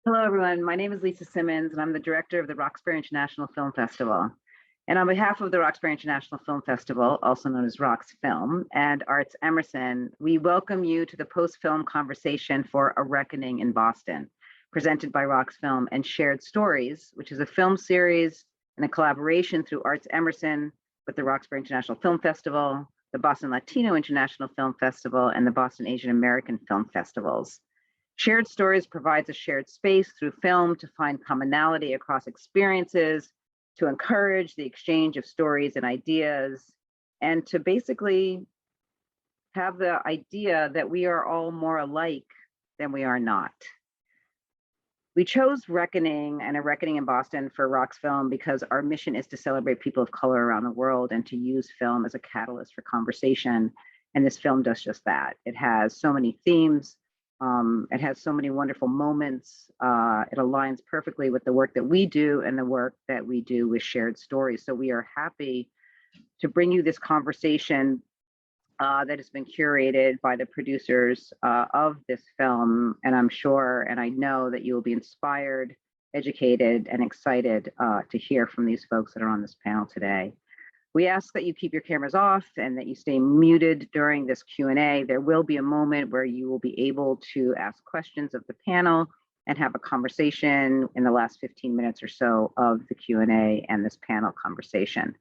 Hello, everyone. My name is Lisa Simmons, and I'm the director of the Roxbury International Film Festival. And on behalf of the Roxbury International Film Festival, also known as RoxFilm, and ArtsEmerson, we welcome you to the post-film conversation for A Reckoning in Boston, presented by RoxFilm and Shared Stories, which is a film series and a collaboration through ArtsEmerson with the Roxbury International Film Festival, the Boston Latino International Film Festival, and the Boston Asian American Film Festivals. Shared Stories provides a shared space through film to find commonality across experiences, to encourage the exchange of stories and ideas, and to basically have the idea that we are all more alike than we are not. We chose Reckoning and A Reckoning in Boston for RoxFilm because our mission is to celebrate people of color around the world and to use film as a catalyst for conversation. And this film does just that. It has so many themes. It has so many wonderful moments. It aligns perfectly with the work that we do and the work that we do with Shared Stories. So we are happy to bring you this conversation that has been curated by the producers of this film. And I'm sure, and I know that you will be inspired, educated, and excited to hear from these folks that are on this panel today. We ask that you keep your cameras off and that you stay muted during this Q&A. There will be a moment where you will be able to ask questions of the panel and have a conversation in the last 15 minutes or so of the Q&A and this panel conversation.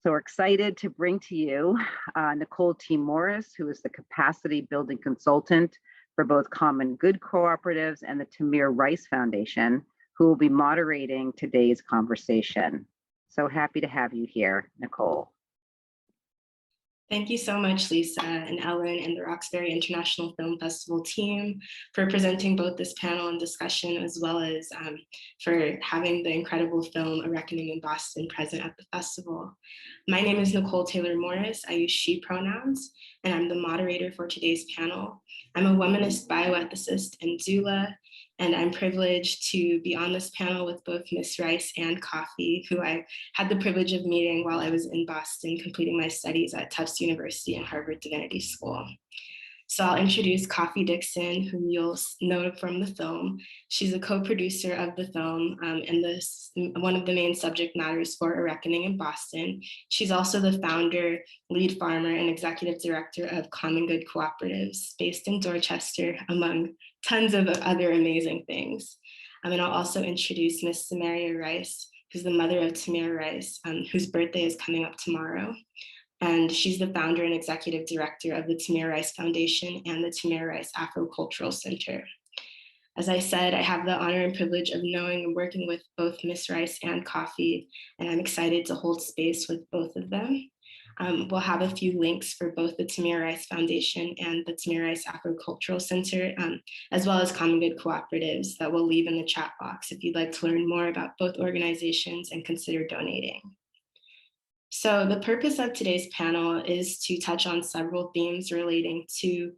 So we're excited to bring to you Nicole T Morris, who is the capacity building consultant for both Common Good Cooperatives and the Tamir Rice Foundation, who will be moderating today's conversation. So happy to have you here, Nicole. Thank you so much, Lisa and Ellen and the Roxbury International Film Festival team for presenting both this panel and discussion, as well as for having the incredible film A Reckoning in Boston present at the festival. My name is Nicole Taylor Morris. I use she pronouns, and I'm the moderator for today's panel. I'm a womanist bioethicist and doula, and I'm privileged to be on this panel with both Ms. Rice and Kafi, who I had the privilege of meeting while I was in Boston, completing my studies at Tufts University and Harvard Divinity School. So I'll introduce Kafi Dixon, whom you'll know from the film. She's a co-producer of the film and one of the main subject matters for A Reckoning in Boston. She's also the founder, lead farmer, and executive director of Common Good Cooperatives, based in Dorchester, among tons of other amazing things. And I'll also introduce Miss Samaria Rice, who's the mother of Tamir Rice, whose birthday is coming up tomorrow. And she's the founder and executive director of the Tamir Rice Foundation and the Tamir Rice Afro-Cultural Center. As I said, I have the honor and privilege of knowing and working with both Ms. Rice and Kafi, and I'm excited to hold space with both of them. We'll have a few links for both the Tamir Rice Foundation and the Tamir Rice Afro-Cultural Center, as well as Common Good Cooperatives that we'll leave in the chat box if you'd like to learn more about both organizations and consider donating. So the purpose of today's panel is to touch on several themes relating to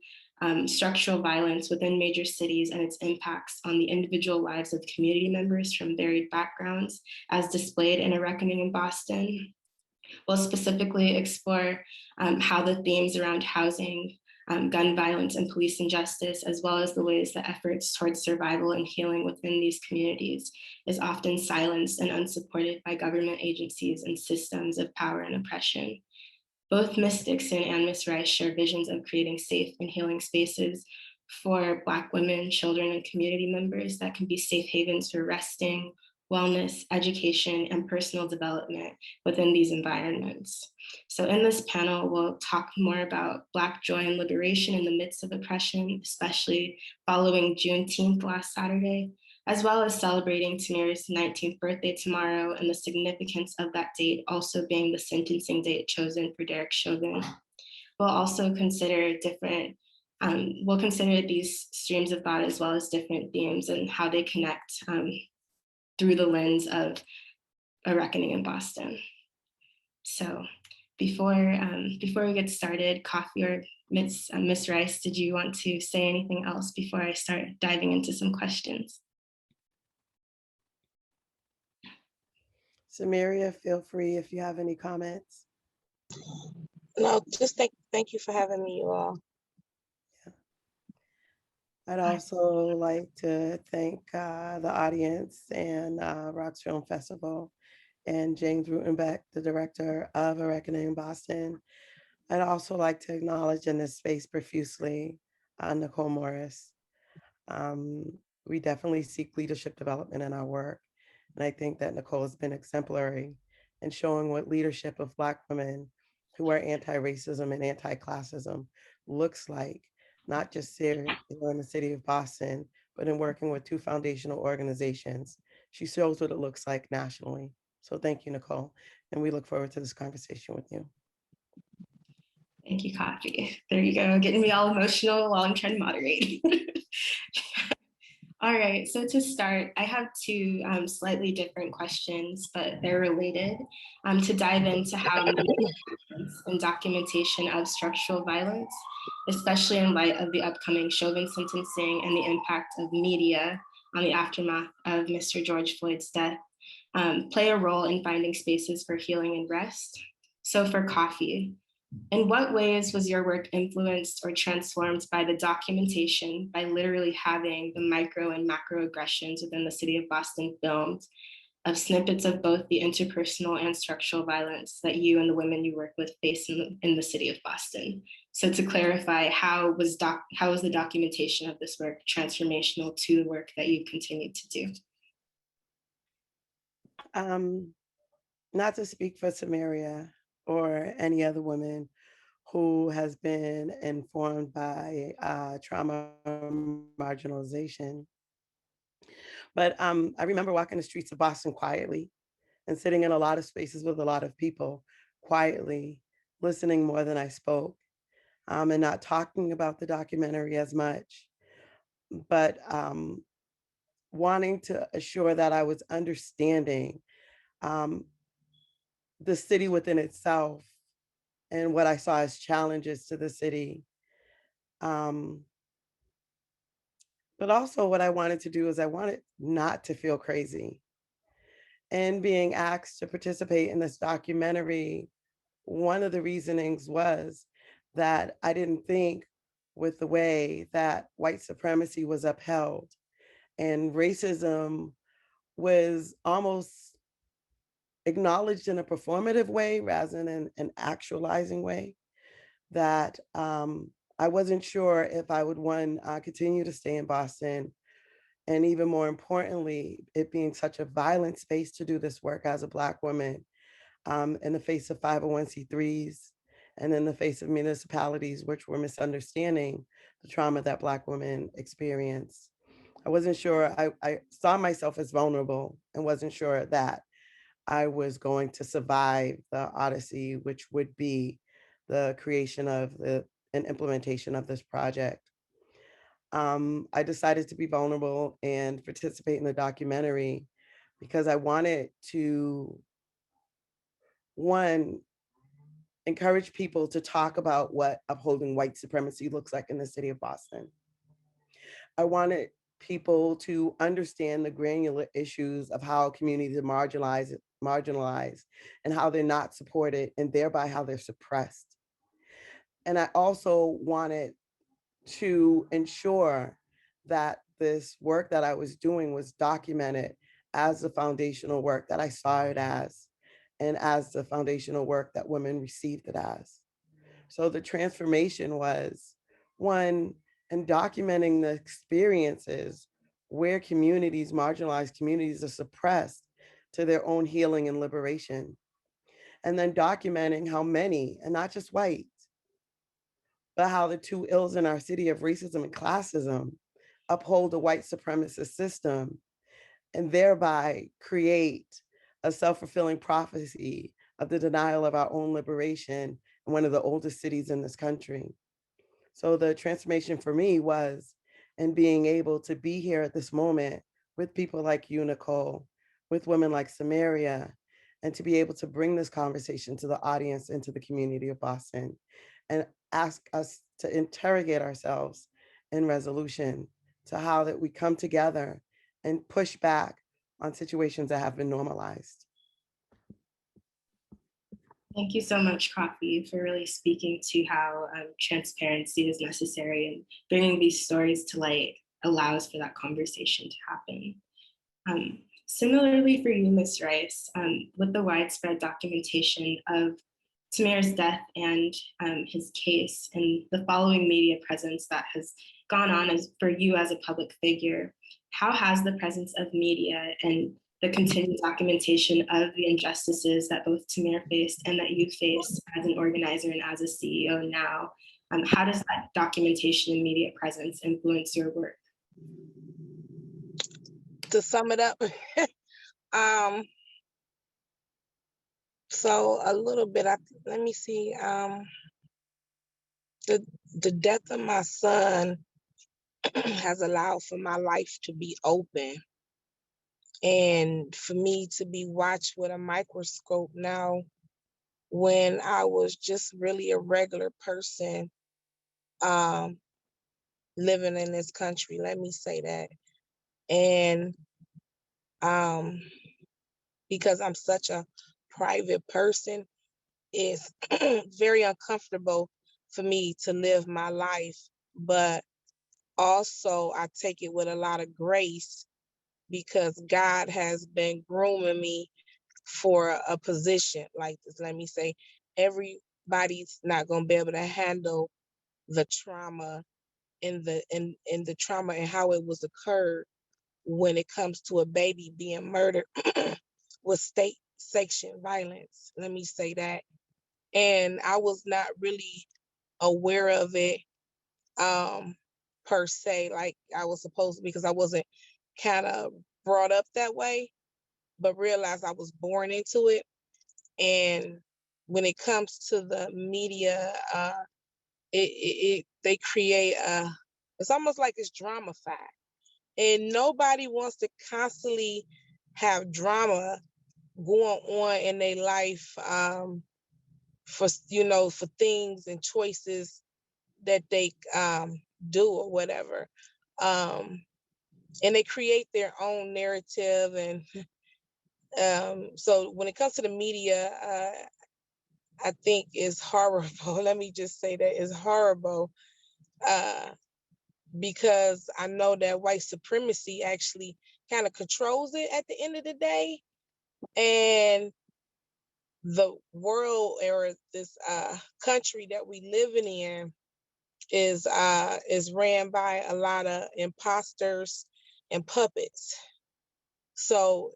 structural violence within major cities and its impacts on the individual lives of community members from varied backgrounds, as displayed in A Reckoning in Boston. We'll specifically explore how the themes around housing, gun violence, and police injustice, as well as the ways that efforts towards survival and healing within these communities is often silenced and unsupported by government agencies and systems of power and oppression. Both Ms. Dixon and Ms. Rice share visions of creating safe and healing spaces for Black women, children, and community members that can be safe havens for resting, wellness, education, and personal development within these environments. So in this panel, we'll talk more about Black joy and liberation in the midst of oppression, especially following Juneteenth last Saturday, as well as celebrating Tamir's 19th birthday tomorrow and the significance of that date also being the sentencing date chosen for Derek Chauvin. We'll also consider we'll consider these streams of thought as well as different themes and how they connect through the lens of A Reckoning in Boston. So before we get started, Kafi or Ms. Rice, did you want to say anything else before I start diving into some questions? Samaria, feel free if you have any comments. No, just thank you for having me, you all. I'd also like to thank the audience and RoxFilm Festival and James Rutenbeck, the director of A Reckoning in Boston. I'd also like to acknowledge in this space profusely Nicole Morris. Um, we definitely seek leadership development in our work. And I think that Nicole has been exemplary in showing what leadership of Black women who are anti-racism and anti-classism looks like, not just here in the city of Boston, but in working with two foundational organizations. She shows what it looks like nationally. So thank you, Nicole. And we look forward to this conversation with you. Thank you, Kafi. There you go, getting me all emotional while I'm trying to moderate. All right, so to start, I have two slightly different questions, but they're related, to dive into how and documentation of structural violence, especially in light of the upcoming Chauvin sentencing and the impact of media on the aftermath of Mr. George Floyd's death, play a role in finding spaces for healing and rest. So for Kafi, in what ways was your work influenced or transformed by the documentation, by literally having the micro and macro aggressions within the city of Boston filmed, of snippets of both the interpersonal and structural violence that you and the women you work with face in the city of Boston? So to clarify, how was the documentation of this work transformational to the work that you continue to do? Not to speak for Samaria or any other woman who has been informed by trauma marginalization. But I remember walking the streets of Boston quietly and sitting in a lot of spaces with a lot of people quietly, listening more than I spoke, and not talking about the documentary as much, but wanting to assure that I was understanding the city within itself and what I saw as challenges to the city. But also what I wanted to do is I wanted not to feel crazy. And being asked to participate in this documentary, one of the reasonings was that I didn't think with the way that white supremacy was upheld and racism was almost acknowledged in a performative way rather than an actualizing way, that I wasn't sure if I would continue to stay in Boston. And even more importantly, it being such a violent space to do this work as a Black woman, in the face of 501c3s and in the face of municipalities which were misunderstanding the trauma that Black women experience. I wasn't sure, I saw myself as vulnerable and wasn't sure that I was going to survive the odyssey, which would be the creation of and implementation of this project. I decided to be vulnerable and participate in the documentary because I wanted to, one, encourage people to talk about what upholding white supremacy looks like in the city of Boston. I wanted people to understand the granular issues of how communities are marginalized and how they're not supported and thereby how they're suppressed. And I also wanted to ensure that this work that I was doing was documented as the foundational work that I saw it as, and as the foundational work that women received it as. So the transformation was, one, in documenting the experiences where communities, marginalized communities, are suppressed to their own healing and liberation. And then documenting how many, and not just white, but how the two ills in our city of racism and classism uphold a white supremacist system and thereby create a self-fulfilling prophecy of the denial of our own liberation in one of the oldest cities in this country. So the transformation for me was in being able to be here at this moment with people like you, Nicole, with women like Samaria, and to be able to bring this conversation to the audience and to the community of Boston and ask us to interrogate ourselves in resolution to how that we come together and push back on situations that have been normalized. Thank you so much, Kafi, for really speaking to how transparency is necessary and bringing these stories to light allows for that conversation to happen. Similarly for you, Ms. Rice, with the widespread documentation of Tamir's death and his case and the following media presence that has gone on for you as a public figure, how has the presence of media and the continued documentation of the injustices that both Tamir faced and that you face as an organizer and as a CEO now, how does that documentation and media presence influence your work? To sum it up, so a little bit, let me see, the death of my son has allowed for my life to be open and for me to be watched with a microscope now when I was just really a regular person living in this country, let me say that. And because I'm such a private person, it's very uncomfortable for me to live my life, but also I take it with a lot of grace because God has been grooming me for a position like this. Let me say, everybody's not going to be able to handle the trauma and the trauma and how it was occurred when it comes to a baby being murdered with state sanctioned violence. Let me say that. And I was not really aware of it per se, like I was supposed to, because I wasn't kind of brought up that way, but realized I was born into it. And when it comes to the media, they create it's almost like it's drama-fied, and nobody wants to constantly have drama going on in their life for things and choices that they do or whatever, and they create their own narrative. And so when it comes to the media, I think it's horrible. Let me just say that it's horrible because I know that white supremacy actually kind of controls it at the end of the day. And the world or this country that we living in is ran by a lot of imposters and puppets. So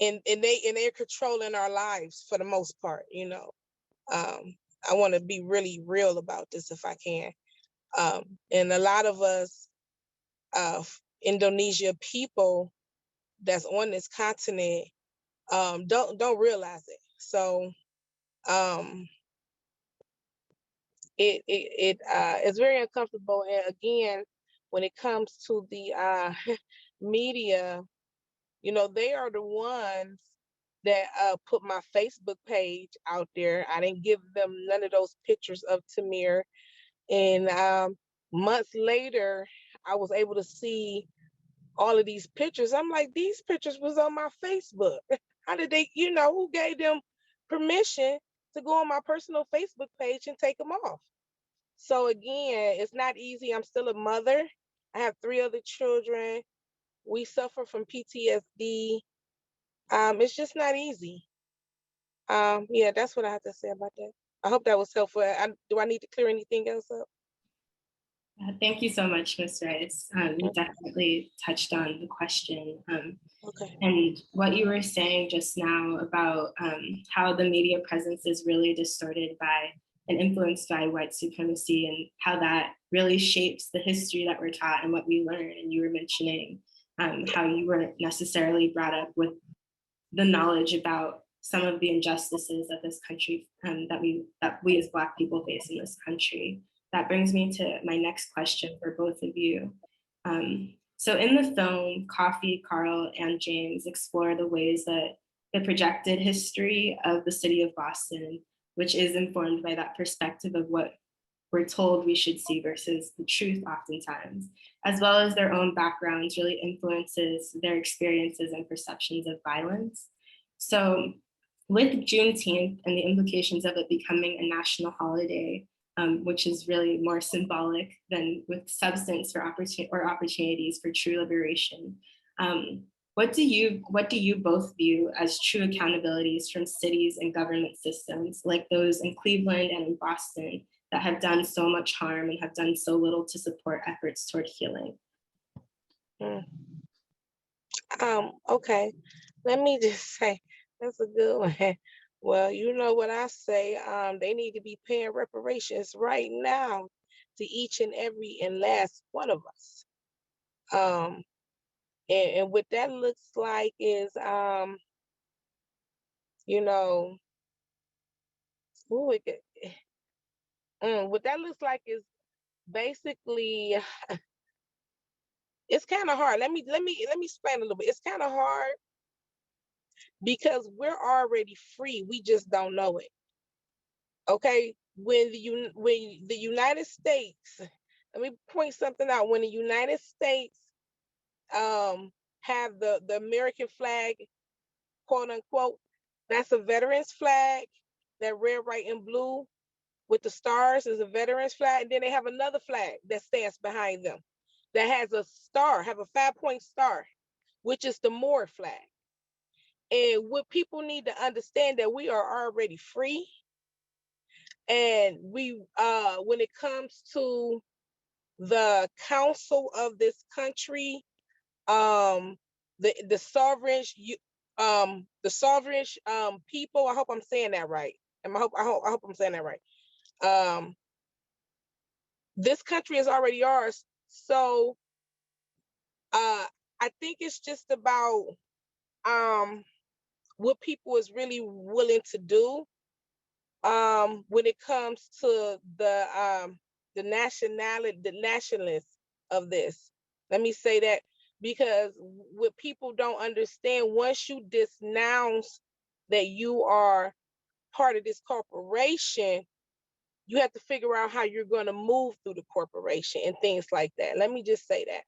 and they're controlling our lives for the most part, I want to be really real about this if I can. And a lot of us Indonesia people that's on this continent don't realize it. So it's very uncomfortable. And again, when it comes to the media, they are the ones that put my Facebook page out there. I didn't give them none of those pictures of Tamir. And months later, I was able to see all of these pictures. I'm like, these pictures was on my Facebook. How did they, who gave them permission to go on my personal Facebook page and take them off? So again, it's not easy. I'm still a mother. I have 3 other children. We suffer from PTSD. It's just not easy. Yeah, that's what I have to say about that. I hope that was helpful. Do I need to clear anything else up? Thank you so much, Ms. Rice. You definitely touched on the question. Okay. And what you were saying just now about how the media presence is really distorted by and influenced by white supremacy and how that really shapes the history that we're taught and what we learn. And you were mentioning how you weren't necessarily brought up with the knowledge about some of the injustices that this country, that we as Black people face in this country. That brings me to my next question for both of you. So in the film, Kafi, Carl, and James explore the ways that the projected history of the city of Boston, which is informed by that perspective of what we're told we should see versus the truth oftentimes, as well as their own backgrounds, really influences their experiences and perceptions of violence. So with Juneteenth and the implications of it becoming a national holiday, which is really more symbolic than with substance or opportunities for true liberation. What do you both view as true accountabilities from cities and government systems like those in Cleveland and in Boston that have done so much harm and have done so little to support efforts toward healing? Okay, let me just say, that's a good one. Well, you know what I say, they need to be paying reparations right now to each and every and last one of us. And what that looks like is, you know, what that looks like is basically, it's kind of hard. Let me explain a little bit. It's kind of hard because we're already free. We just don't know it. Okay, when the United States, let me point something out. When the United States have the American flag, quote unquote, that's a veterans flag. That red, white, and blue with the stars is a veterans flag. And then they have another flag that stands behind them that has a star, have a 5-point star, which is the Moor flag. And what people need to understand that we are already free. And we, when it comes to the council of this country, the sovereign, people. I hope I'm saying that right. And I hope I'm saying that right. This country is already ours. So, I think it's just about what people is really willing to do. When it comes to the nationalists of this. Let me say that, because what people don't understand, once you denounce that you are part of this corporation, you have to figure out how you're going to move through the corporation and things like that. Let me just say that.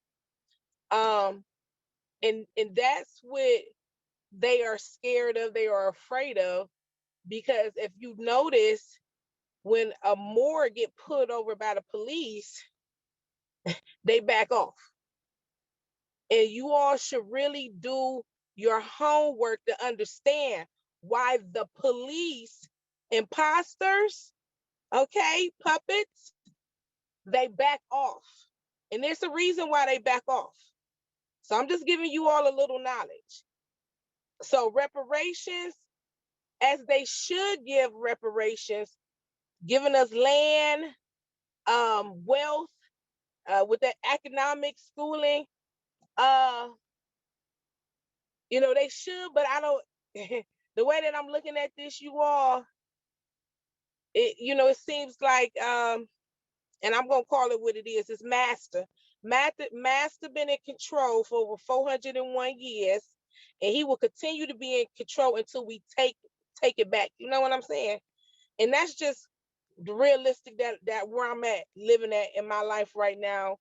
And that's what they are scared of, they are afraid of, because if you notice, when a Moor get pulled over by the police, they back off. And you all should really do your homework to understand why the police, imposters, okay, puppets, they back off. And there's a reason why they back off. So I'm just giving you all a little knowledge. So reparations, as they should give reparations, giving us land, wealth, with that economic schooling, they should, but I don't, the way that I'm looking at this, you all, it seems like, and I'm going to call it what it is, it's master been in control for over 401 years, and he will continue to be in control until we take it back. You know what I'm saying? And that's just the realistic that where I'm at, living at in my life right now,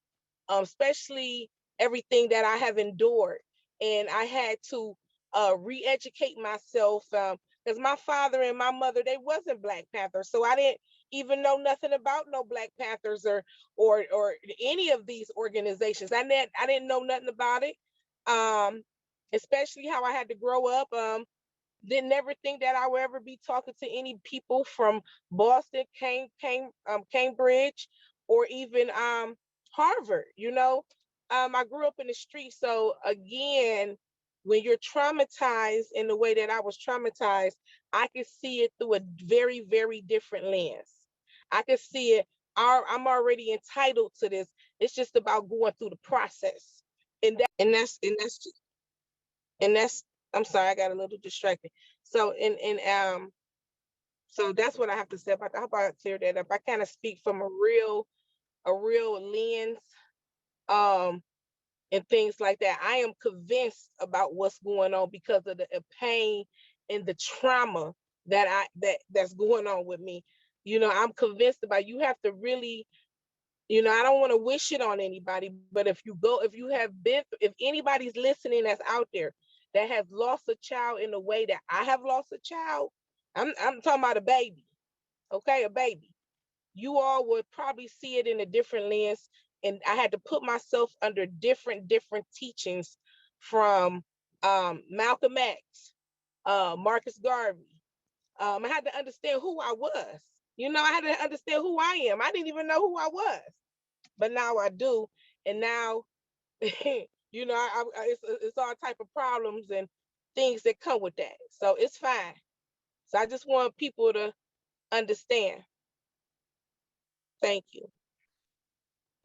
especially everything that I have endured. And I had to re-educate myself, because my father and my mother, they wasn't Black Panthers. So I didn't even know nothing about no Black Panthers or any of these organizations. I didn't know nothing about it. Especially how I had to grow up. Didn't ever think that I would ever be talking to any people from Boston, Cambridge, or even Harvard. I grew up in the street. So again, when you're traumatized in the way that I was traumatized, I can see it through a very, very different lens. I can see it. I'm already entitled to this. It's just about going through the process, and that's. I'm sorry, I got a little distracted. So so that's what I have to say about that. I hope I cleared that up. I kind of speak from a real lens, and things like that. I am convinced about what's going on because of the pain and the trauma that's going on with me. I'm convinced about. You have to really, I don't want to wish it on anybody, but if anybody's listening that's out there that has lost a child in the way that I have lost a child, I'm talking about a baby, okay, a baby. you all would probably see it in a different lens. And I had to put myself under different teachings from Malcolm X, Marcus Garvey. I had to understand who I was. You know, I had to understand who I am. I didn't even know who I was, but now I do. And now, you know, it's all type of problems and things that come with that. So it's fine. So I just want people to understand. Thank you.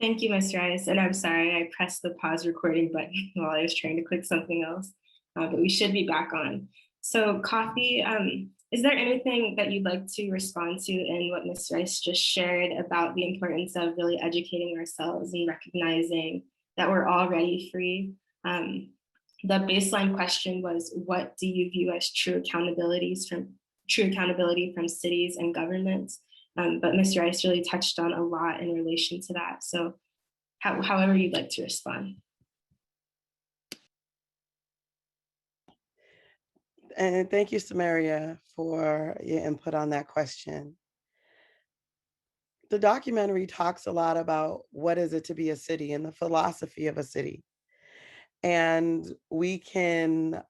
Thank you, Ms. Rice. And I'm sorry, I pressed the pause recording button while I was trying to click something else, but we should be back on. So Kafi, is there anything that you'd like to respond to in what Ms. Rice just shared about the importance of really educating ourselves and recognizing that we're already free? The baseline question was, what do you view as true accountability from cities and governments? But Ms. Rice really touched on a lot in relation to that. So however you'd like to respond. And thank you, Samaria, for your input on that question. The documentary talks a lot about what is it to be a city and the philosophy of a city. And we can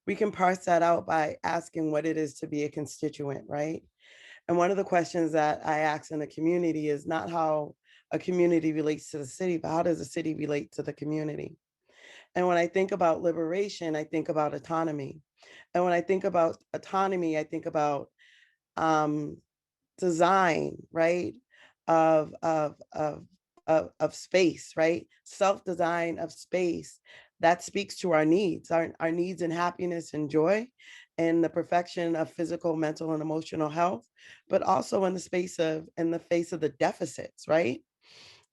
parse that out by asking what it is to be a constituent, right? And one of the questions that I ask in the community is not how a community relates to the city, but how does the city relate to the community? And when I think about liberation, I think about autonomy. And when I think about autonomy, I think about design, right? Of space, right? Self-design of space that speaks to our needs in happiness and joy, and the perfection of physical, mental, and emotional health, but also in the face of the deficits, right?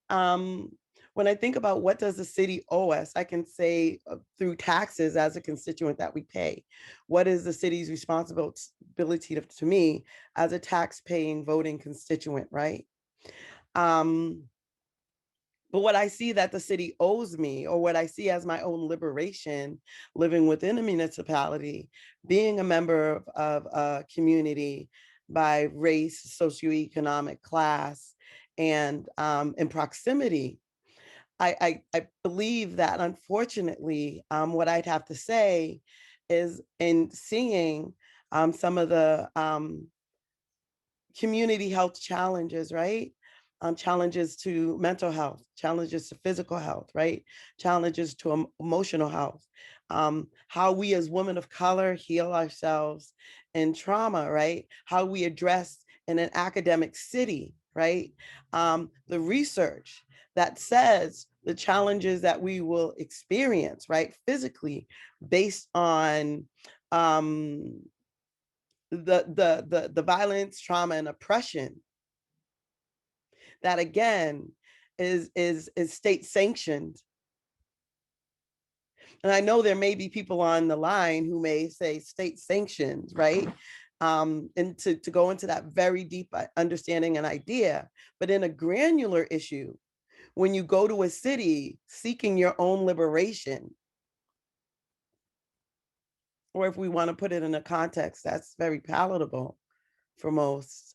When I think about what does the city owe us, I can say through taxes as a constituent that we pay. What is the city's responsibility to me as a tax-paying voting constituent, right? But what I see that the city owes me, or what I see as my own liberation, living within a municipality, being a member of a community by race, socioeconomic class, and in proximity, I believe that unfortunately, what I'd have to say is in seeing some of the community health challenges, right? Challenges to mental health, challenges to physical health, right? Challenges to emotional health. How we as women of color heal ourselves in trauma, right? How we address in an academic city, right? The research that says the challenges that we will experience, right? Physically, based on the violence, trauma, and oppression that again is state sanctioned. And I know there may be people on the line who may say state sanctioned, right? And to go into that very deep understanding and idea, but in a granular issue, when you go to a city seeking your own liberation, or if we want to put it in a context that's very palatable for most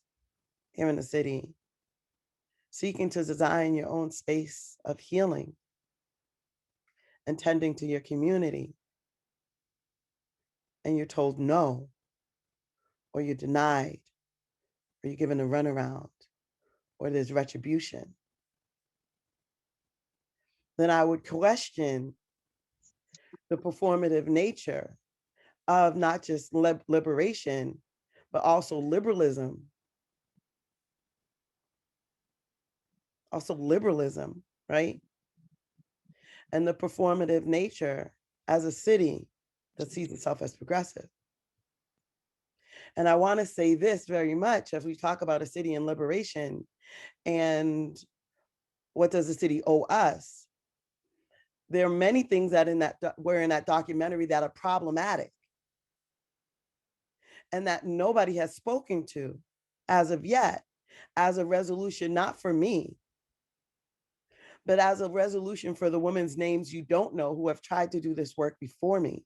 here in the city, seeking to design your own space of healing and tending to your community, and you're told no, or you're denied, or you're given a runaround, or there's retribution, then I would question the performative nature of not just liberation, but also liberalism. Also liberalism, right? And the performative nature as a city that sees itself as progressive. And I want to say this very much as we talk about a city and liberation and what does the city owe us? There are many things that were in that documentary that are problematic and that nobody has spoken to as of yet, as a resolution, not for me, but as a resolution for the women's names you don't know who have tried to do this work before me.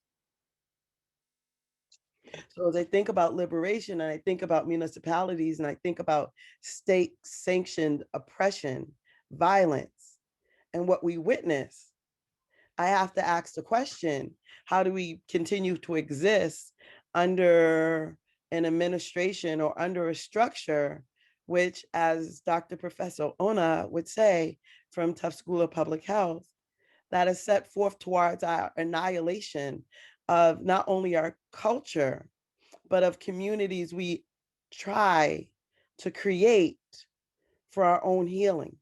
So as I think about liberation and I think about municipalities and I think about state sanctioned oppression, violence, and what we witness, I have to ask the question, how do we continue to exist under an administration or under a structure, which, as Dr. Professor Ona would say from Tufts School of Public Health, that is set forth towards our annihilation of not only our culture, but of communities we try to create for our own healing.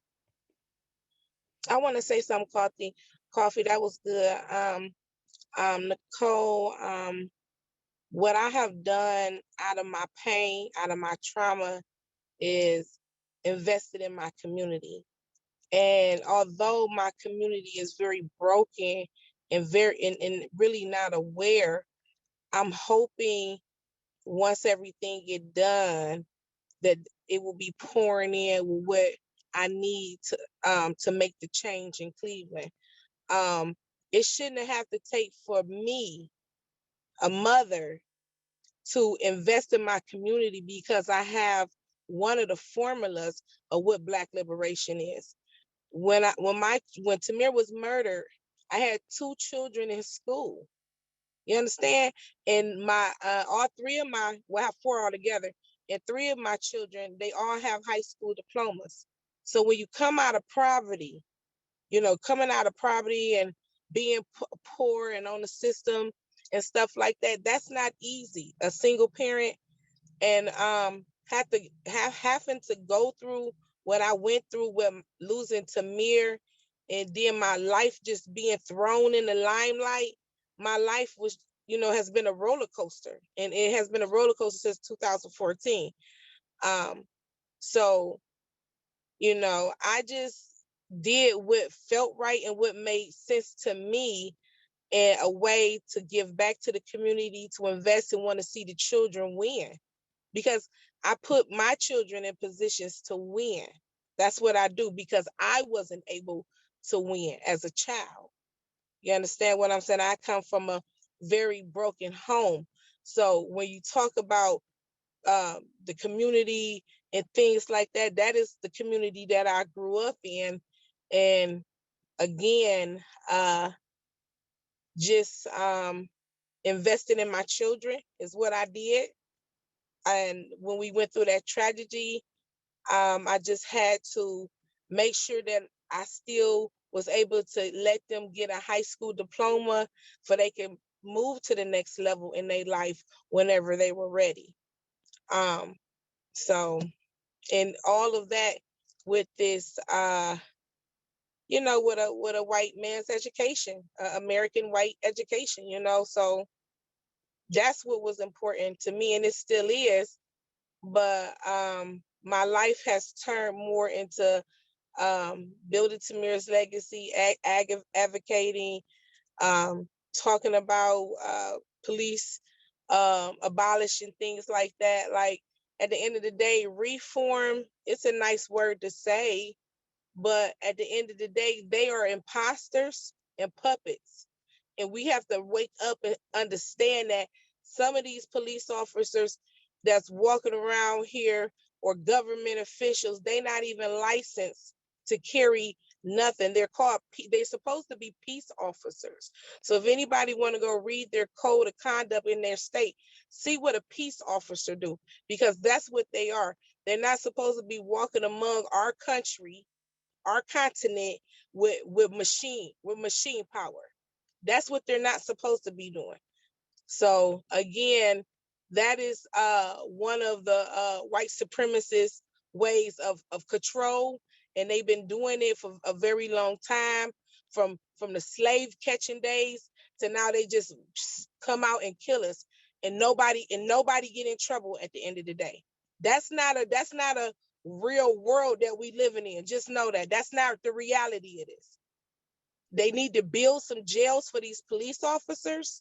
I want to say something, Coffee. That was good. Nicole, what I have done out of my pain, out of my trauma, is invested in my community. And although my community is very broken and and really not aware, I'm hoping once everything get done that it will be pouring in with what I need to make the change in Cleveland. It shouldn't have to take for me, a mother, to invest in my community because I have one of the formulas of what Black liberation is. When Tamir was murdered, I had 2 children in school. You understand? And my all 3 of my, well, I have 4 altogether, and 3 of my children, they all have high school diplomas. So when you come out of poverty, coming out of poverty and being poor and on the system and stuff like that, that's not easy. A single parent, and having to go through what I went through with losing Tamir, and then my life just being thrown in the limelight. My life was, has been a roller coaster, and it has been a roller coaster since 2014. So, I just did what felt right and what made sense to me, and a way to give back to the community, to invest and want to see the children win. Because I put my children in positions to win. That's what I do, because I wasn't able to win as a child. You understand what I'm saying? I come from a very broken home. So when you talk about the community and things like that, that is the community that I grew up in. And again, just investing in my children is what I did. And when we went through that tragedy, I just had to make sure that I still was able to let them get a high school diploma so they can move to the next level in their life whenever they were ready. So, and all of that with this, with a white man's education, American white education, so that's what was important to me, and it still is. But my life has turned more into building Tamir's legacy, advocating, talking about police abolishing things like that. Like, at the end of the day, reform, it's a nice word to say, but at the end of the day, they are imposters and puppets. And we have to wake up and understand that some of these police officers that's walking around here, or government officials, they not even licensed to carry nothing. They're supposed to be peace officers. So if anybody want to go read their code of conduct in their state, see what a peace officer do, because that's what they are. They're not supposed to be walking among our country, our continent, with machine power. That's what they're not supposed to be doing. So again, that is one of the white supremacist ways of control, and they've been doing it for a very long time, from the slave catching days to now. They just come out and kill us, and nobody get in trouble at the end of the day. That's not a real world that we living in. Just know that that's not the reality of this. They need to build some jails for these police officers,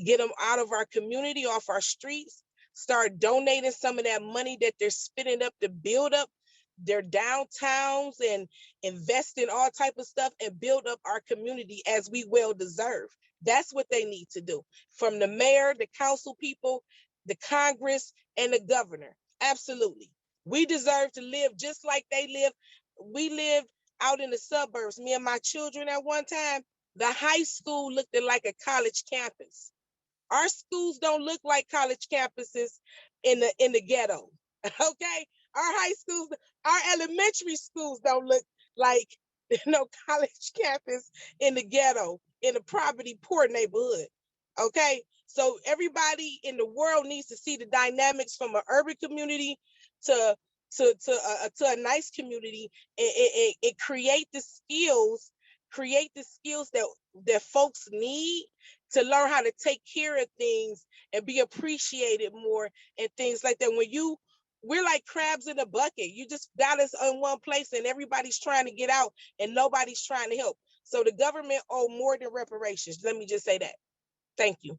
get them out of our community, off our streets, start donating some of that money that they're spending up to build up their downtowns and invest in all type of stuff and build up our community as we well deserve. That's what they need to do. From the mayor, the council people, the Congress, and the governor. Absolutely. We deserve to live just like they live. We lived out in the suburbs, me and my children at one time. The high school looked like a college campus. Our schools don't look like college campuses in the ghetto. Okay? Our high schools, our elementary schools don't look like college campus in the ghetto, in a poverty poor neighborhood. Okay? So everybody in the world needs to see the dynamics from an urban community to a nice community and create the skills that folks need to learn how to take care of things and be appreciated more and things like that. We're like crabs in a bucket. You just got us in one place and everybody's trying to get out and nobody's trying to help. So the government owe more than reparations. Let me just say that. Thank you.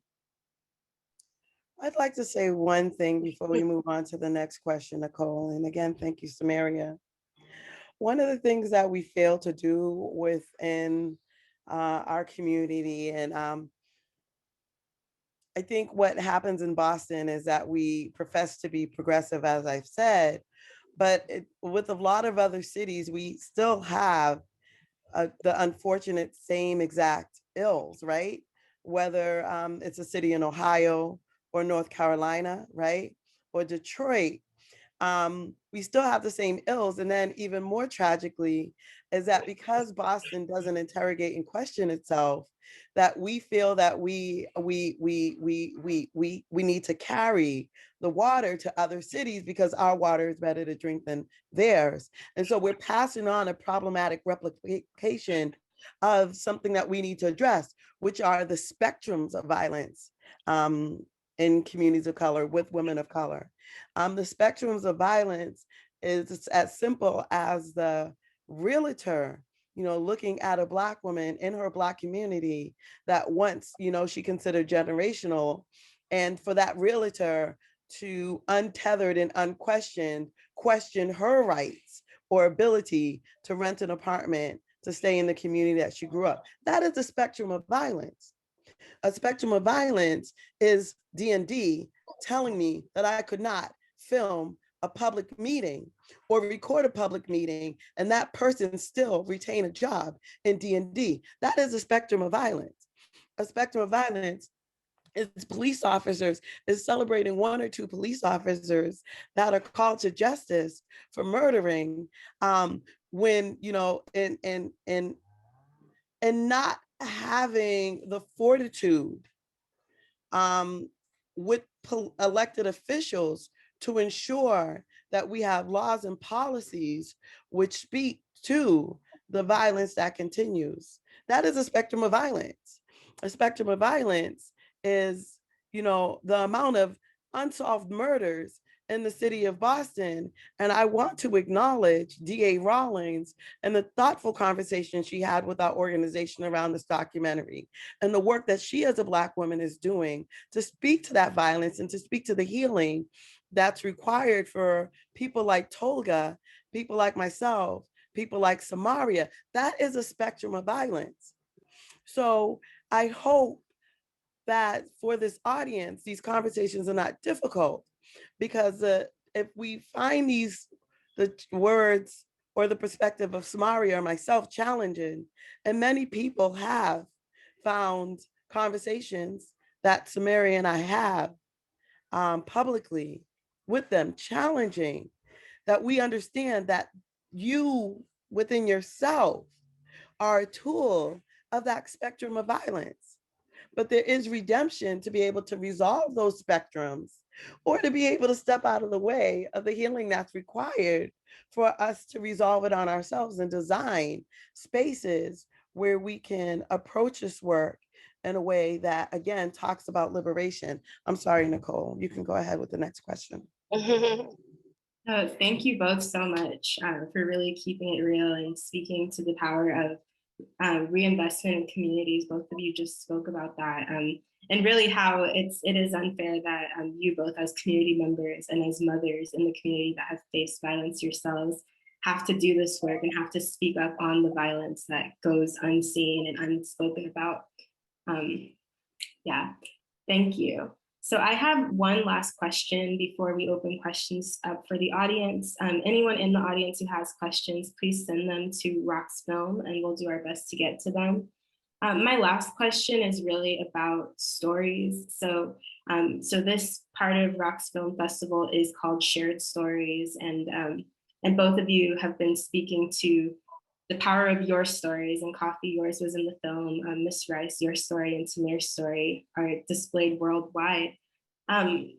I'd like to say one thing before we move on to the next question, Nicole. And again, thank you, Samaria. One of the things that we fail to do within our community, and I think what happens in Boston is that we profess to be progressive, as I've said, but with a lot of other cities, we still have the unfortunate same exact ills, right? Whether it's a city in Ohio or North Carolina, right? Or Detroit, we still have the same ills. And then even more tragically is that because Boston doesn't interrogate and question itself, that we feel that we need to carry the water to other cities because our water is better to drink than theirs. And so we're passing on a problematic replication of something that we need to address, which are the spectrums of violence in communities of color with women of color. The spectrums of violence is as simple as the realtor, looking at a Black woman in her Black community that once, she considered generational, and for that realtor to untethered and unquestioned question her rights or ability to rent an apartment to stay in the community that she grew up. That is the spectrum of violence. A spectrum of violence is D&D telling me that I could not film a public meeting or record a public meeting and that person still retain a job in D&D. That is a spectrum of violence. A spectrum of violence is police officers, is celebrating one or two police officers that are called to justice for murdering when, and not having the fortitude with elected officials to ensure that we have laws and policies which speak to the violence that continues. That is a spectrum of violence. A spectrum of violence is, the amount of unsolved murders in the city of Boston. And I want to acknowledge DA Rawlings and the thoughtful conversation she had with our organization around this documentary and the work that she as a Black woman is doing to speak to that violence and to speak to the healing that's required for people like Tolga, people like myself, people like Samaria. That is a spectrum of violence. So I hope that for this audience, these conversations are not difficult, because if we find the words or the perspective of Samaria or myself challenging, and many people have found conversations that Samaria and I have publicly with them challenging, that we understand that you within yourself are a tool of that spectrum of violence. But there is redemption to be able to resolve those spectrums, or to be able to step out of the way of the healing that's required for us to resolve it on ourselves and design spaces where we can approach this work in a way that, again, talks about liberation. I'm sorry, Nicole, you can go ahead with the next question. Thank you both so much for really keeping it real and speaking to the power of reinvestment in communities. Both of you just spoke about that, and really how it is unfair that you both as community members and as mothers in the community that have faced violence yourselves have to do this work and have to speak up on the violence that goes unseen and unspoken about. Yeah, thank you. So I have one last question before we open questions up for the audience. Anyone in the audience who has questions, please send them to RoxFilm and we'll do our best to get to them. My last question is really about stories. So this part of Rox Film Festival is called Shared Stories, and both of you have been speaking to the power of your stories, and Kafi, yours was in the film, Miss Rice, your story and Tamir's story are displayed worldwide.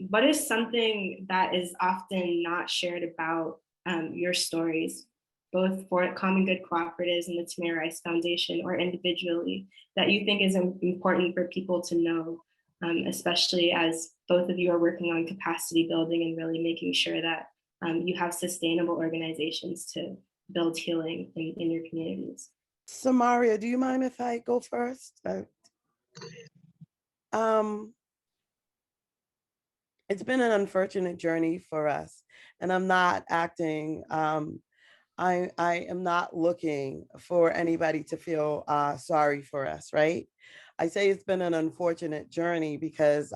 What is something that is often not shared about your stories, both for Common Good Cooperatives and the Tamir Rice Foundation or individually, that you think is important for people to know, especially as both of you are working on capacity building and really making sure that you have sustainable organizations to build healing in your communities? Samaria, do you mind if I go first? It's been an unfortunate journey for us, and I'm not acting. I am not looking for anybody to feel sorry for us, right? I say it's been an unfortunate journey because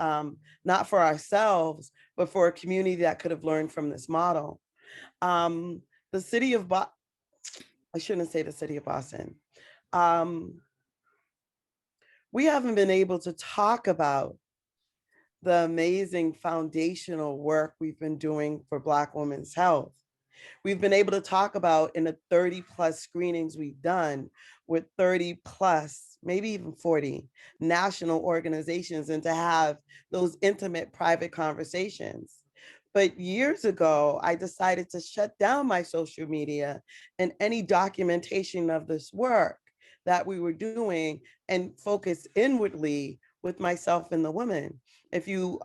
not for ourselves, but for a community that could have learned from this model. The city of I shouldn't say the city of Boston. We haven't been able to talk about the amazing foundational work we've been doing for Black women's health. We've been able to talk about in the 30 plus screenings we've done with 30 plus, maybe even 40 national organizations, and to have those intimate private conversations. But years ago, I decided to shut down my social media and any documentation of this work that we were doing and focus inwardly with myself and the women. If you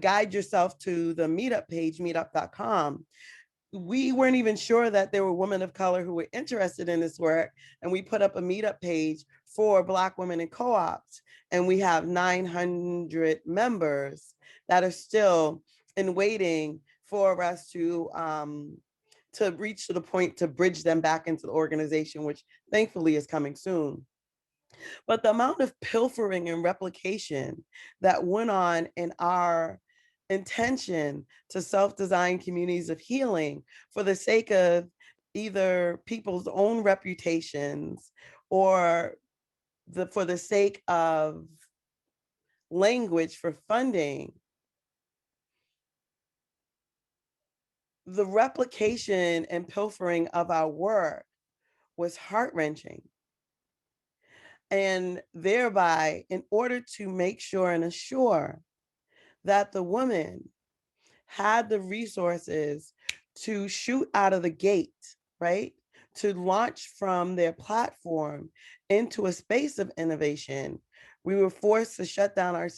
guide yourself to the meetup page, meetup.com, we weren't even sure that there were women of color who were interested in this work. And we put up a meetup page for Black women in co-ops. And we have 900 members that are still in waiting for us to reach to the point to bridge them back into the organization, which thankfully is coming soon. But the amount of pilfering and replication that went on in our intention to self-design communities of healing for the sake of either people's own reputations or for the sake of language for funding, the replication and pilfering of our work was heart-wrenching. And thereby, in order to make sure and assure that the women had the resources to shoot out of the gate, right? To launch from their platform into a space of innovation, we were forced to shut down our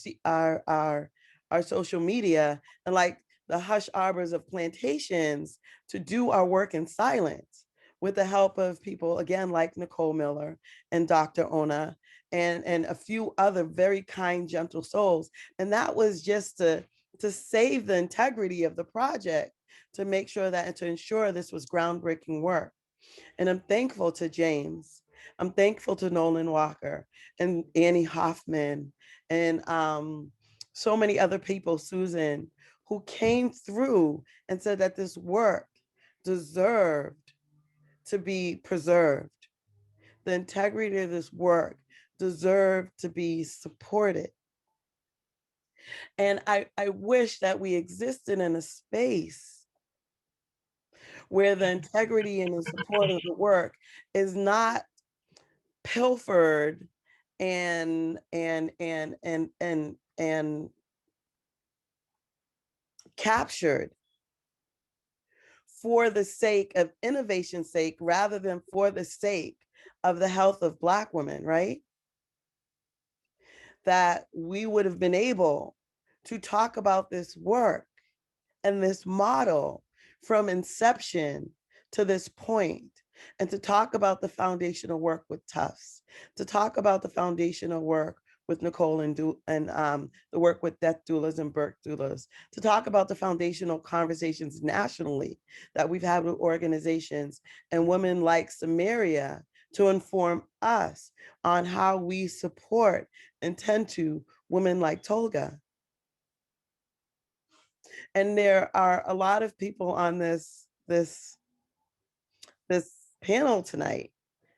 social media and, like the hush arbors of plantations, to do our work in silence with the help of people, again, like Nicole Miller and Dr. Ona and a few other very kind, gentle souls. And that was just to save the integrity of the project, to make sure that, and to ensure this was groundbreaking work. And I'm thankful to James. I'm thankful to Nolan Walker and Annie Hoffman and so many other people, Susan, who came through and said that this work deserved to be preserved. The integrity of this work deserved to be supported. And I wish that we existed in a space where the integrity and the support of the work is not pilfered and captured for the sake of innovation's sake, rather than for the sake of the health of Black women, right? That we would have been able to talk about this work and this model from inception to this point, and to talk about the foundational work with Tufts, to talk about the foundational work with Nicole and the work with death doulas and birth doulas, to talk about the foundational conversations nationally that we've had with organizations and women like Samaria to inform us on how we support and tend to women like Tolga. And there are a lot of people on this panel tonight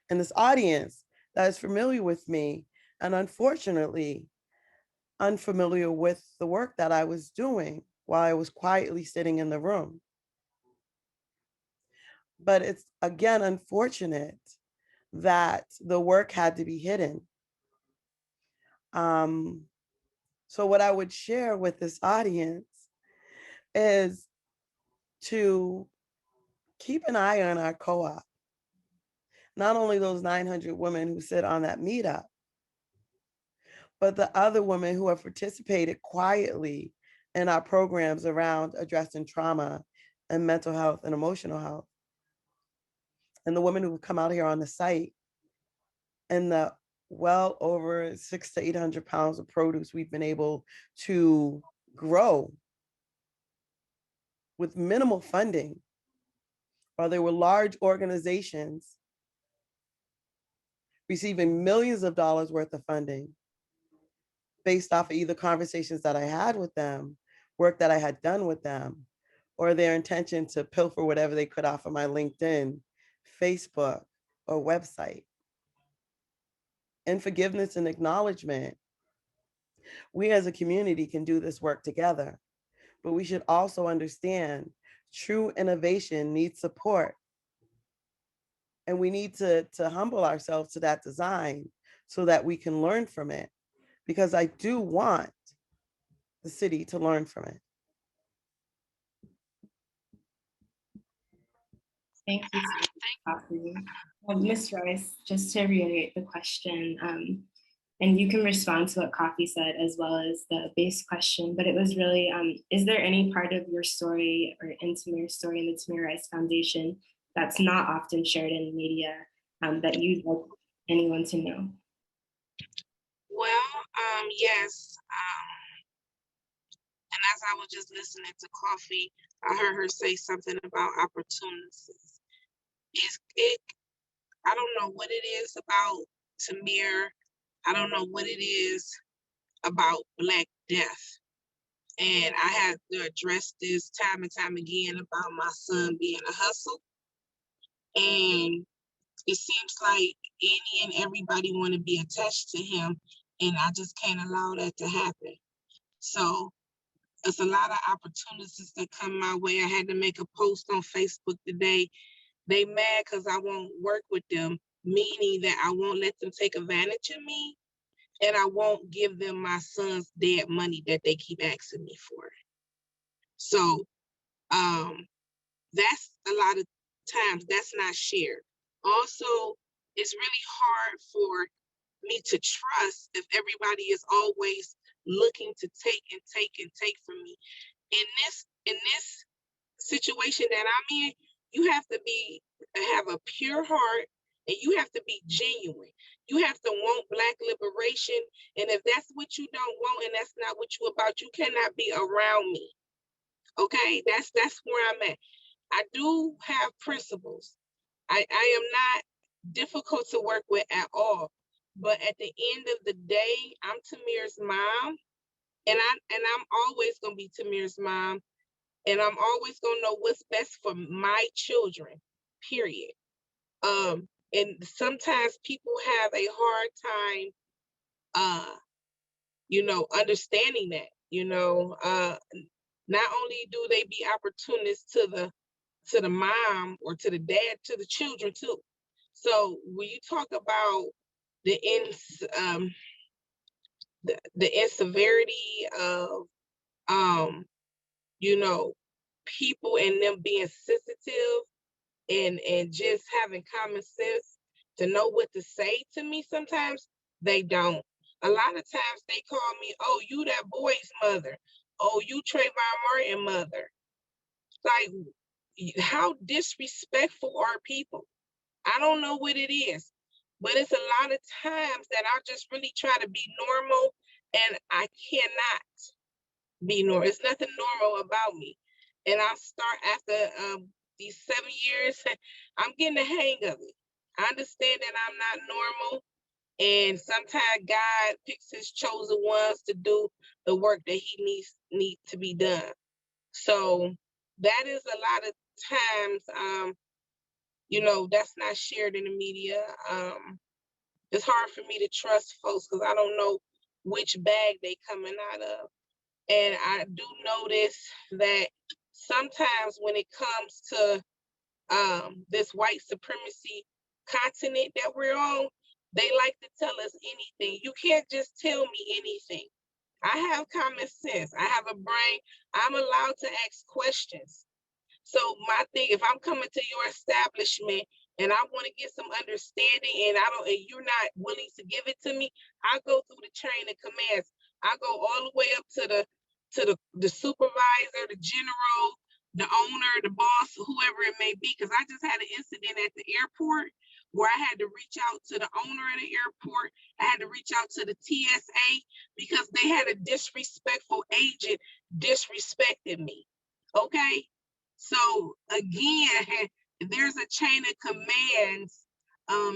and this audience that is familiar with me, and unfortunately unfamiliar with the work that I was doing while I was quietly sitting in the room. But it's, again, unfortunate that the work had to be hidden. So what I would share with this audience is to keep an eye on our co-op. Not only those 900 women who sit on that meetup, but the other women who have participated quietly in our programs around addressing trauma and mental health and emotional health. And the women who come out here on the site, and the well over 600 to 800 pounds of produce we've been able to grow with minimal funding, while there were large organizations receiving millions of dollars worth of funding based off of either conversations that I had with them, work that I had done with them, or their intention to pilfer whatever they could off of my LinkedIn, Facebook, or website. In forgiveness and acknowledgement, we as a community can do this work together, but we should also understand true innovation needs support. And we need to humble ourselves to that design so that we can learn from it, because I do want the city to learn from it. Thank you, Kafi. Ms. Rice, just to reiterate the question, and you can respond to what Kafi said as well as the base question, but it was really, is there any part of your story or in Tamir's story in the Tamir Rice Foundation that's not often shared in the media that you'd like anyone to know? Well, yes. And as I was just listening to Kafi, I heard her say something about opportunities. I don't know what it is about Tamir. I don't know what it is about Black death. And I had to address this time and time again about my son being a hustle. And it seems like any and everybody want to be attached to him, and I just can't allow that to happen. So it's a lot of opportunities that come my way. I had to make a post on Facebook today. They mad because I won't work with them, meaning that I won't let them take advantage of me, and I won't give them my son's dead money that they keep asking me for. So that's a lot of times that's not shared. Also, it's really hard for me to trust if everybody is always looking to take and take and take from me. In this situation that I'm in, you have to have a pure heart, and you have to be genuine. You have to want Black liberation. And if that's what you don't want and that's not what you about, you cannot be around me. Okay, that's where I'm at. I do have principles. I am not difficult to work with at all. But at the end of the day, I'm Tamir's mom, and I'm always gonna be Tamir's mom, and I'm always gonna know what's best for my children. Period. And sometimes people have a hard time, understanding that. Not only do they be opportunists to the mom or to the dad, to the children too. So when you talk about the inseverity of people and them being sensitive and just having common sense to know what to say to me, sometimes they don't. A lot of times they call me, oh, you that boy's mother. Oh, you Trayvon Martin mother. Like, how disrespectful are people? I don't know what it is, But it's a lot of times that I just really try to be normal, and I cannot be normal. It's nothing normal about me. And I start after these 7 years, I'm getting the hang of it. I understand that I'm not normal, and sometimes God picks his chosen ones to do the work that he needs to be done. So that is a lot of times, that's not shared in the media. It's hard for me to trust folks because I don't know which bag they coming out of. And I do notice that sometimes when it comes to this white supremacy continent that we're on, they like to tell us anything. You can't just tell me anything. I have common sense. I have a brain. I'm allowed to ask questions. So my thing, if I'm coming to your establishment and I want to get some understanding and you're not willing to give it to me, I go through the chain of commands. I go all the way up to the supervisor, the general, the owner, the boss, whoever it may be. Because I just had an incident at the airport where I had to reach out to the owner of the airport. I had to reach out to the TSA because they had a disrespectful agent disrespected me. Okay. So again, there's a chain of commands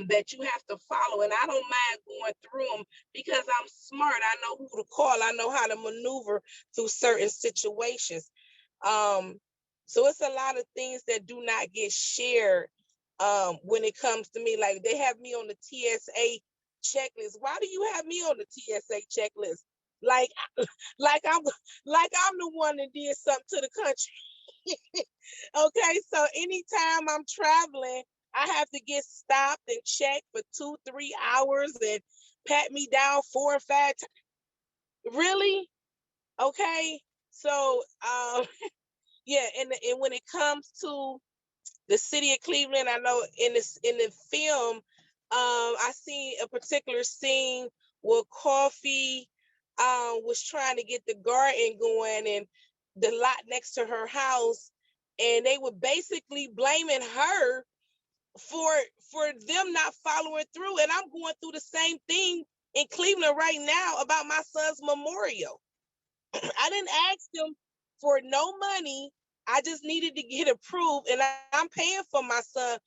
that you have to follow, and I don't mind going through them because I'm smart. I know who to call. I know how to maneuver through certain situations. So it's a lot of things that do not get shared when it comes to me. Like they have me on the TSA checklist. Why do you have me on the TSA checklist? Like I'm the one that did something to the country. Okay, so anytime I'm traveling, I have to get stopped and checked for 2-3 hours and pat me down 4 or 5 times. Really? Okay. So yeah, and when it comes to the city of Cleveland, I know in the film, I seen a particular scene where Kafi was trying to get the garden going and the lot next to her house, and they were basically blaming her for them not following through. And I'm going through the same thing in Cleveland right now about my son's memorial. I didn't ask them for no money. I just needed to get approved, and I'm paying for my son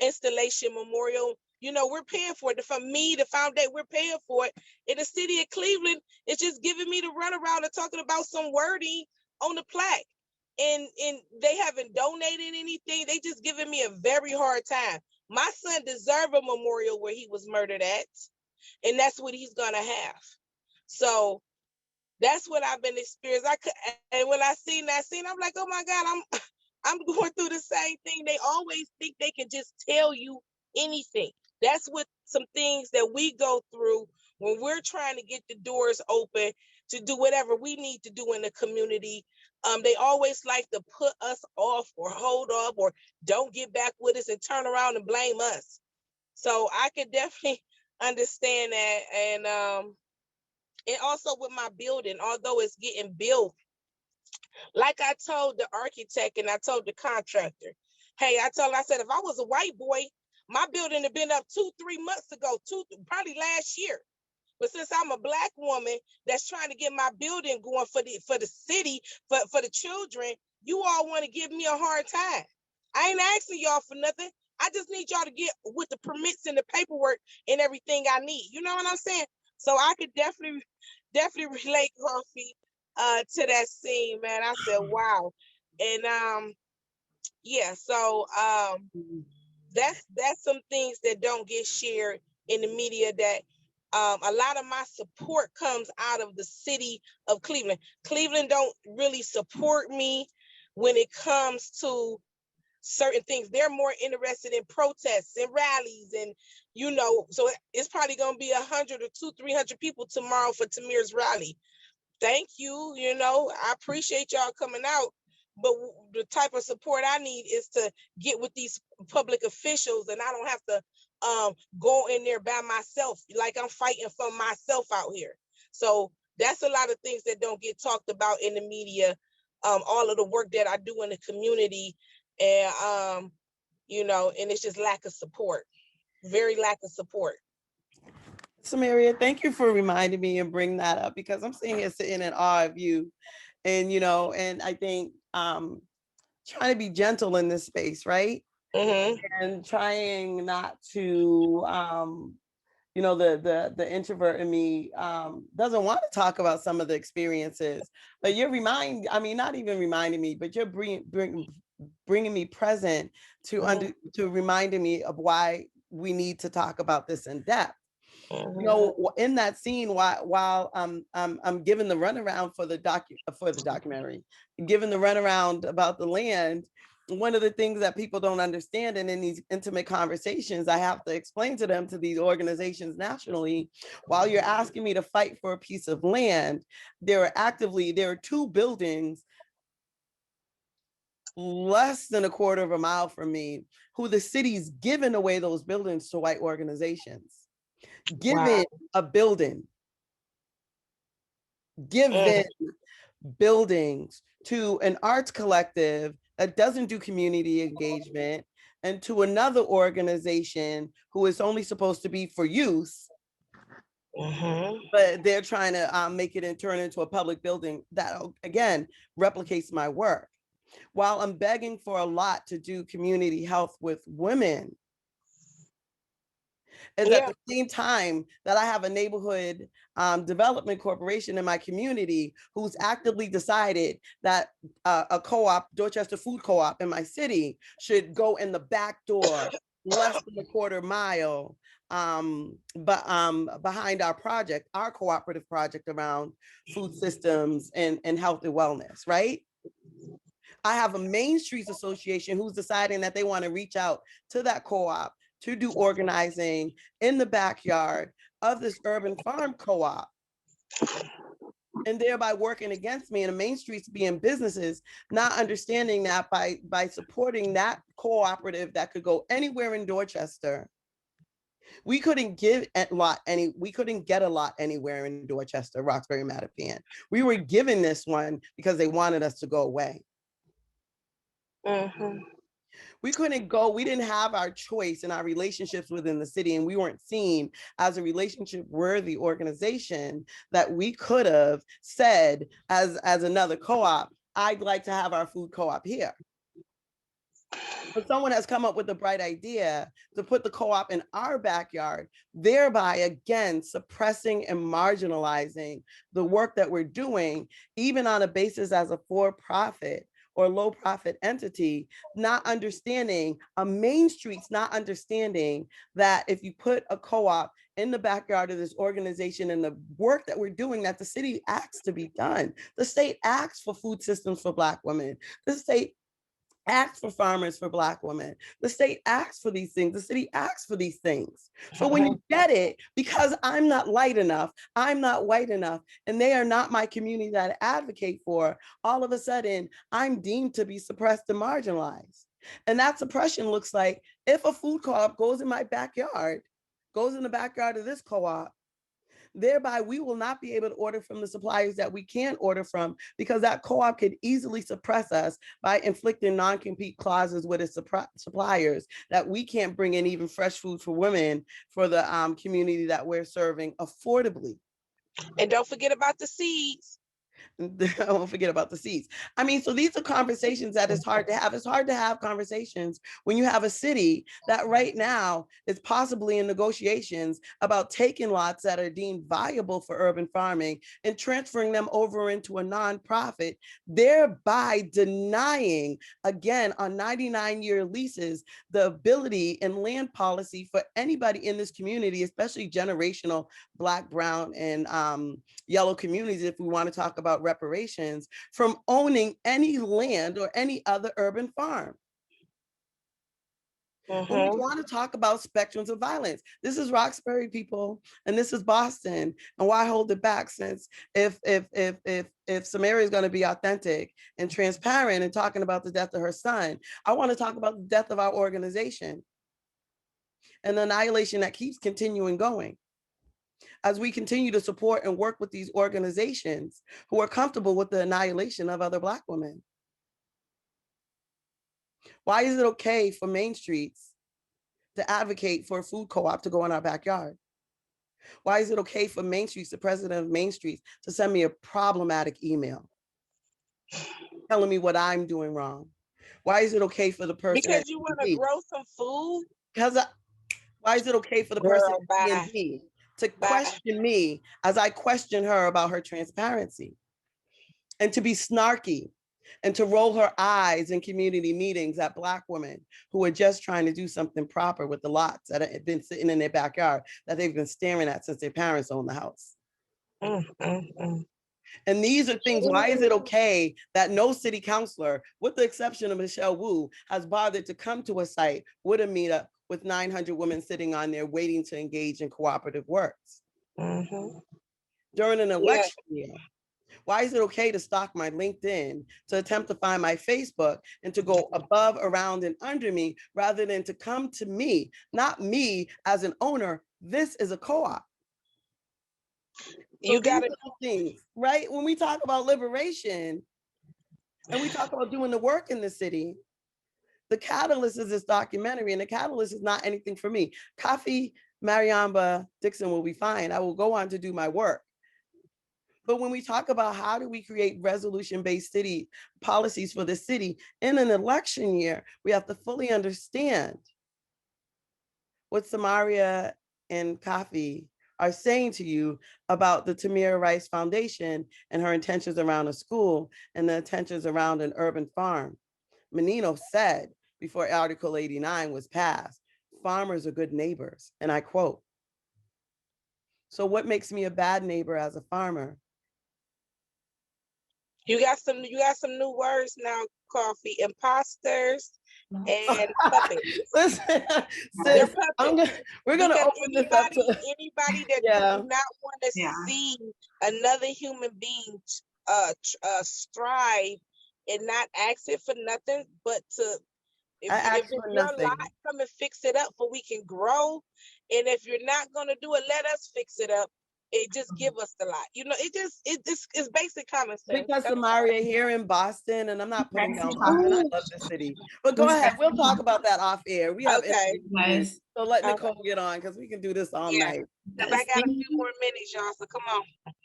installation memorial. We're paying for it. For me, the foundation, we're paying for it. In the city of Cleveland, it's just giving me the runaround and talking about some wording on the plaque. And they haven't donated anything. They just giving me a very hard time. My son deserved a memorial where he was murdered at, and that's what he's gonna have. So that's what I've been experiencing. And when I seen that scene, I'm like, oh my God, I'm going through the same thing. They always think they can just tell you anything. That's what some things that we go through when we're trying to get the doors open to do whatever we need to do in the community. They always like to put us off or hold up or don't get back with us and turn around and blame us. So I could definitely understand that. And also with my building, although it's getting built, like I told the architect and I told the contractor, hey, I said, if I was a white boy, my building had been up 2-3 months ago, probably last year. But since I'm a Black woman that's trying to get my building going for the city, for the children, you all want to give me a hard time. I ain't asking y'all for nothing. I just need y'all to get with the permits and the paperwork and everything I need. You know what I'm saying? So I could definitely relate, Kafi, to that scene, man. I said, wow. And yeah, so that's some things that don't get shared in the media, that a lot of my support comes out of the city of Cleveland. Cleveland don't really support me when it comes to certain things. They're more interested in protests and rallies, and so it's probably going to be 100 or 200-300 people tomorrow for Tamir's rally. Thank you. I appreciate y'all coming out, but the type of support I need is to get with these public officials, and I don't have to go in there by myself like I'm fighting for myself out here. So that's a lot of things that don't get talked about in the media. All of the work that I do in the community, and and it's just lack of support. very lack of support. Samaria, thank you for reminding me and bring that up, because I'm sitting here sitting in awe of you. And, and I think trying to be gentle in this space, right? Mm-hmm. And trying not to, the introvert in me doesn't want to talk about some of the experiences, but you're not even reminding me, but you're bringing me present to reminding me of why we need to talk about this in depth. In that scene, while I'm giving the runaround for the documentary, giving the runaround about the land, one of the things that people don't understand, and in these intimate conversations, I have to explain to them, to these organizations nationally, while you're asking me to fight for a piece of land, there are 2 buildings less than a quarter of a mile from me, who the city's given away those buildings to white organizations. Given a building, given buildings to an arts collective that doesn't do community engagement, and to another organization who is only supposed to be for youth, but they're trying to make it and turn into a public building that, again, replicates my work. While I'm begging for a lot to do community health with women, is at the same time that I have a neighborhood development corporation in my community who's actively decided that a co-op, Dorchester Food Co-op in my city, should go in the back door, less than a quarter mile, but behind our project, our cooperative project around food systems and health and wellness, right? I have a Main Streets Association who's deciding that they want to reach out to that co-op to do organizing in the backyard of this urban farm co-op, and thereby working against me, and the Main Streets being businesses, not understanding that by supporting that cooperative that could go anywhere in Dorchester, we couldn't get a lot anywhere in Dorchester, Roxbury, Mattapan. We were given this one because they wanted us to go away. We couldn't go, we didn't have our choice in our relationships within the city, and we weren't seen as a relationship worthy organization that we could have said as another co-op, I'd like to have our food co-op here. But someone has come up with a bright idea to put the co-op in our backyard, thereby again suppressing and marginalizing the work that we're doing, even on a basis as a for-profit or low profit entity, not understanding a Main Streets, not understanding that if you put a co-op in the backyard of this organization and the work that we're doing, that the city asks to be done. The state asks for food systems for Black women. The state asks for farmers for Black women. The state asks for these things. The city asks for these things. So when you get it, because I'm not light enough, I'm not white enough, and they are not my community that I advocate for, all of a sudden I'm deemed to be suppressed and marginalized. And that suppression looks like if a food co-op goes in my backyard, goes in the backyard of this co-op, thereby we will not be able to order from the suppliers that we can order from, because that co-op could easily suppress us by inflicting non-compete clauses with its suppliers, that we can't bring in even fresh food for women for the community that we're serving affordably. And don't forget about the seeds. I won't forget about the seats. I mean, so these are conversations that it's hard to have. It's hard to have conversations when you have a city that right now is possibly in negotiations about taking lots that are deemed viable for urban farming and transferring them over into a nonprofit, thereby denying, again, on 99-year leases, the ability and land policy for anybody in this community, especially generational Black, brown, and yellow communities, if we want to talk about reparations, from owning any land or any other urban farm. When we want to talk about spectrums of violence, this is Roxbury, people, and this is Boston. And why hold it back? Since if Samaria is going to be authentic and transparent and talking about the death of her son, I want to talk about the death of our organization and the annihilation that keeps continuing going, as we continue to support and work with these organizations who are comfortable with the annihilation of other Black women. Why is it okay for Main Streets to advocate for a food co-op to go in our backyard? Why is it okay for Main Streets, the president of Main Streets, to send me a problematic email telling me what I'm doing wrong? Why is it okay for the person Because you want to grow some food? Because why is it okay for the person at B&B to question me as I question her about her transparency, and to be snarky and to roll her eyes in community meetings at Black women who are just trying to do something proper with the lots that have been sitting in their backyard that they've been staring at since their parents owned the house? And these are things, why is it okay that no city councilor, with the exception of Michelle Wu, has bothered to come to a site with a meetup with 900 women sitting on there waiting to engage in cooperative works? During an election year, why is it okay to stalk my LinkedIn, to attempt to find my Facebook, and to go above, around, and under me, rather than to come to me, not me as an owner? This is a co-op. So you got things, right? When we talk about liberation and we talk about doing the work in the city, the catalyst is this documentary, and the catalyst is not anything for me. Kafi Dixon will be fine. I will go on to do my work. But when we talk about how do we create resolution-based city policies for the city in an election year, we have to fully understand what Samaria and Kafi are saying to you about the Tamir Rice Foundation and her intentions around a school and the intentions around an urban farm. Menino said before Article 89 was passed, farmers are good neighbors, and I quote. So what makes me a bad neighbor as a farmer? You got some new words now, Kafi. Imposters and puppets. Listen, sis, we're gonna open this up to anybody that do not want to see another human being strive and not ask it for nothing, but to if it's your lot, come and fix it up so we can grow. And if you're not gonna do it, let us fix it up. It just give us the lot. You know, it's basic common sense. Because Samaria here in Boston, and I'm not putting down Boston, I love the city. But go ahead, we'll talk about that off air. We have nice. So let Nicole get on, because we can do this all night. I got a few more minutes, y'all, so come on.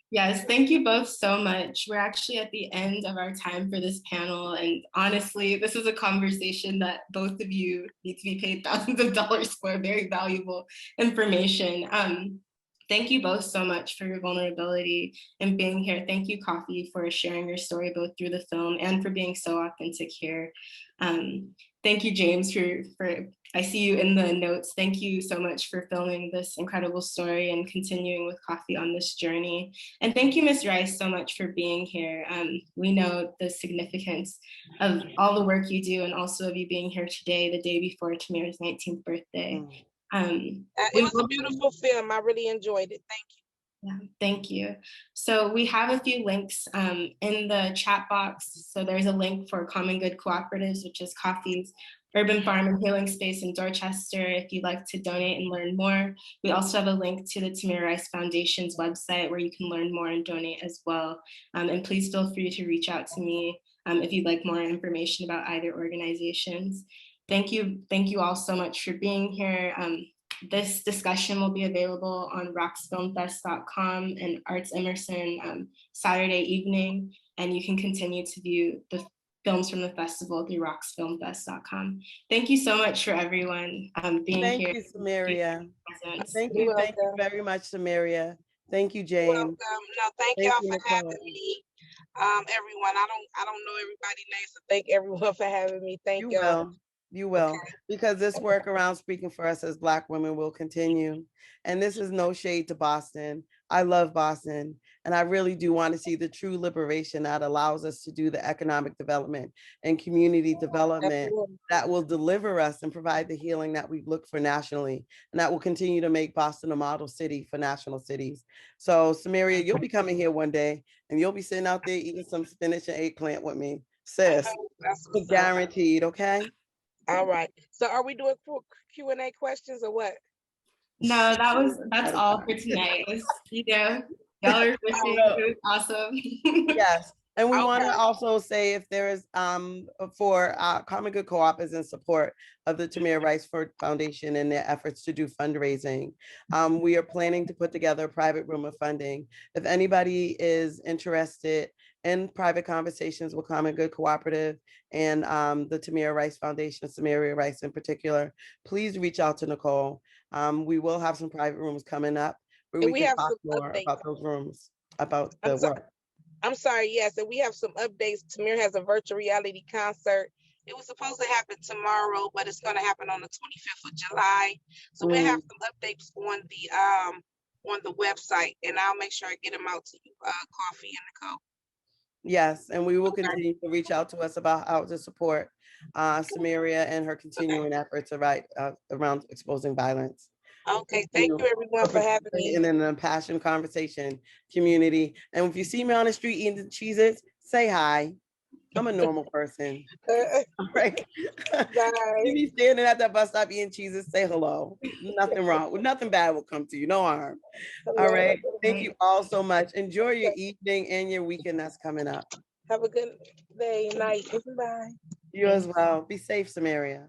Yes, thank you both so much. We're actually at the end of our time for this panel. And honestly, this is a conversation that both of you need to be paid thousands of dollars for. Very valuable information. Thank you both so much for your vulnerability and being here. Thank you, Kafi, for sharing your story both through the film and for being so authentic here. Thank you, James, for I see you in the notes. Thank you so much for filming this incredible story and continuing with Kafi on this journey. And thank you, Ms. Rice, so much for being here. We know the significance of all the work you do and also of you being here today, the day before Tamir's 19th birthday. It was a beautiful film. I really enjoyed it. Thank you. Yeah, thank you. So we have a few links in the chat box. So there's a link for Common Good Cooperatives, which is Kafi's urban farm and healing space in Dorchester, if you'd like to donate and learn more. We also have a link to the Tamir Rice Foundation's website where you can learn more and donate as well. And please feel free to reach out to me if you'd like more information about either organizations. Thank you all so much for being here. This discussion will be available on RoxFilmFest.com and ArtsEmerson Saturday evening, and you can continue to view the films from the festival through RoxFilmFest.com. Thank you so much for everyone being here. Thank you, Samaria. Thank you very much, Samaria. Thank you, James. Welcome. No, thank y'all for having me. Everyone, I don't know everybody's name, so thank everyone for having me. Thank y'all. You will, because this work around speaking for us as Black women will continue. And this is no shade to Boston. I love Boston. And I really do want to see the true liberation that allows us to do the economic development and community development that will deliver us and provide the healing that we look for nationally. And that will continue to make Boston a model city for national cities. So Samaria, you'll be coming here one day and you'll be sitting out there eating some spinach and eggplant with me. Sis, guaranteed, okay? All right. So are we doing Q&A questions or what? No, that's all for tonight. Y'all are listening. It was awesome. Yes. And we want to Okay. also say if there is for Common Good Co-op is in support of the Tamir Rice Foundation and their efforts to do fundraising. We are planning to put together a private room of funding. If anybody is interested in private conversations with Common Good Cooperative and the Tamir Rice Foundation, Samaria Rice in particular, please reach out to Nicole. We will have some private rooms coming up where And we we can have talk some more updates. about those rooms, about I'm the sorry. work. I'm sorry, yes, and we have some updates. Tamir has a virtual reality concert. It was supposed to happen tomorrow, but it's going to happen on the 25th of July. So we'll have some updates on the website, and I'll make sure I get them out to you, Coffee and Nicole. Yes, and we will continue to reach out to us about how to support Samaria and her continuing efforts around exposing violence. Okay, thank you everyone for having me. And in the passion conversation community. And if you see me on the street eating cheeses, say hi. I'm a normal person. All right. Bye. You be standing at that bus stop eating cheeses, say hello. Nothing wrong. Nothing bad will come to you. No harm. All right. Thank you all so much. Enjoy your evening and your weekend that's coming up. Have a good day, night. Bye. You as well. Be safe, Samaria.